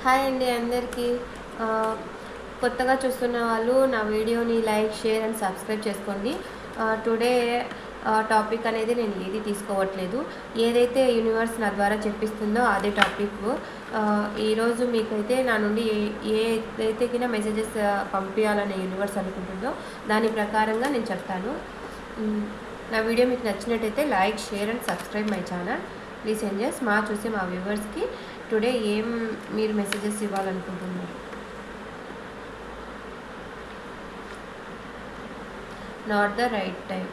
Hi అండి అందరికీ. కొత్తగా చూస్తున్న వాళ్ళు నా వీడియోని లైక్, షేర్ అండ్ సబ్స్క్రైబ్ చేసుకోండి. టుడే టాపిక్ అనేది నేను ఏది తీసుకోవట్లేదు. ఏదైతే యూనివర్స్ నా ద్వారా చెప్పిస్తుందో అదే టాపిక్. ఈరోజు మీకైతే నా నుండి ఏదైతే కింద మెసేజెస్ పంపించాలని యూనివర్స్ అనుకుంటుందో దాని ప్రకారంగా నేను చెప్తాను. నా వీడియో మీకు నచ్చినట్టయితే like, share and subscribe my channel. Please enjoy. చూసే మా వ్యూవర్స్కి టుడే ఏం మీరు మెసేజెస్ ఇవ్వాలనుకుంటున్నారు? Not the right time,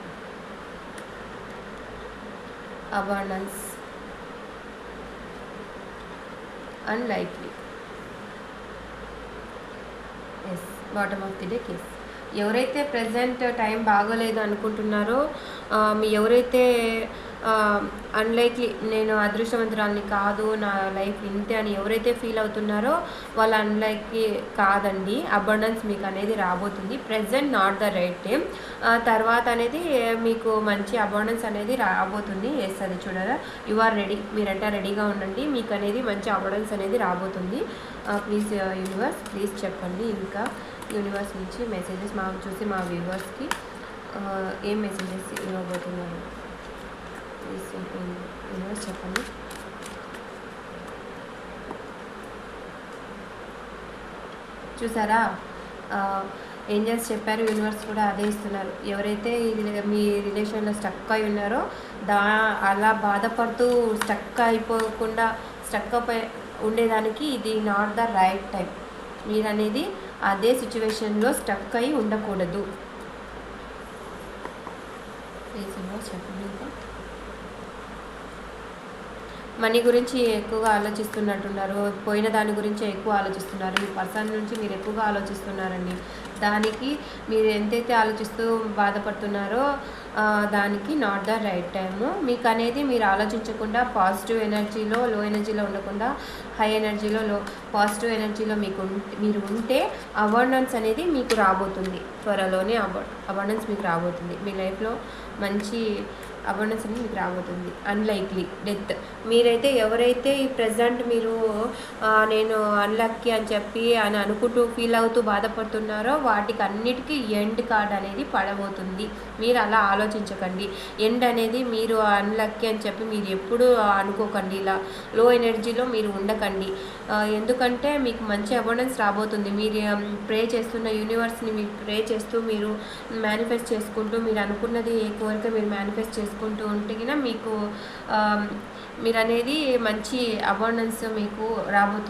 abundance, unlikely, yes, bottom of the day case. ఎవరైతే ప్రజెంట్ టైం బాగోలేదు అనుకుంటున్నారో, మీ ఎవరైతే అన్లైక్లీ, నేను అదృష్టవంతురాలని కాదు, నా లైఫ్ ఇంతే అని ఎవరైతే ఫీల్ అవుతున్నారో వాళ్ళ అన్లైక్లీ కాదండి. అబండెన్స్ మీకు అనేది రాబోతుంది. Present not the right time. తర్వాత అనేది మీకు మంచి అబండెన్స్ అనేది రాబోతుంది. ఎస్, అది చూడరా, యు ఆర్ రెడీ. మీరంటే రెడీగా ఉండండి. మీకు అనేది మంచి అబండెన్స్ అనేది రాబోతుంది. ప్లీజ్ యూనివర్స్, ప్లీజ్ చెప్పండి. ఇంకా యూనివర్స్ నుంచి మెసేజెస్ చూసి మా వ్యూవర్స్కి ఏం మెసేజెస్ ఇవ్వబోతున్నారు? ప్లీజ్ యూనివర్స్ చెప్పండి. చూసారా, ఏంజల్స్ చెప్పారు, యూనివర్స్ కూడా అదే ఇస్తున్నారు. ఎవరైతే మీ రిలేషన్లో స్టక్ అయి ఉన్నారో అలా బాధపడుతూ స్టక్ అయిపోకుండా స్టక్ అయిపోయి ఉండేదానికి ఇది నాట్ ద రైట్ టైం. మీరు అనేది అదే సిచ్యువేషన్లో స్టక్ అయి ఉండకూడదు. చెప్పండి. ఇంకా మనీ గురించి ఎక్కువగా ఆలోచిస్తున్నట్టున్నారు. పోయిన దాని గురించి ఎక్కువ ఆలోచిస్తున్నారు. ఈ పర్సన్ నుంచి మీరు ఎక్కువగా ఆలోచిస్తున్నారండి. దానికి మీరు ఎంతైతే ఆలోచిస్తూ బాధపడుతున్నారో దానికి నాట్ ద రైట్ టైము. మీకు అనేది మీరు ఆలోచించకుండా పాజిటివ్ ఎనర్జీలో, లో ఎనర్జీలో ఉండకుండా హై ఎనర్జీలో, పాజిటివ్ ఎనర్జీలో మీరు ఉంటే అబండెన్స్ అనేది మీకు రాబోతుంది. త్వరలోనే అబండెన్స్ మీకు రాబోతుంది. మీ లైఫ్లో మంచి అబండెన్స్ అనేది మీకు రాబోతుంది. Unlikely death. మీరైతే ఎవరైతే ఈ ప్రజెంట్ మీరు నేను అన్లక్కీ అని చెప్పి అని అనుకుంటూ ఫీల్ అవుతూ బాధపడుతున్నారో వాటికి అన్నిటికీ ఎండ్ కార్డ్ అనేది పడబోతుంది. మీరు అలా ఆలోచించకండి. ఎండ్ అనేది మీరు అన్లక్కీ అని చెప్పి మీరు ఎప్పుడూ అనుకోకండి. ఇలా లో ఎనర్జీలో మీరు ఉండకండి. ఎందుకంటే మీకు మంచి అబండెన్స్ రాబోతుంది. మీరు ప్రే చేస్తున్న యూనివర్స్ని మీరు ప్రే చేస్తూ మీరు మేనిఫెస్ట్ చేసుకుంటూ మీరు అనుకున్నది ఏ కోరిక మీరు మేనిఫెస్ట్ చేసుకుంటూ ఉంటే మీకు మీరు అనేది మంచి అబండెన్స్ మీకు రాబోతుంది.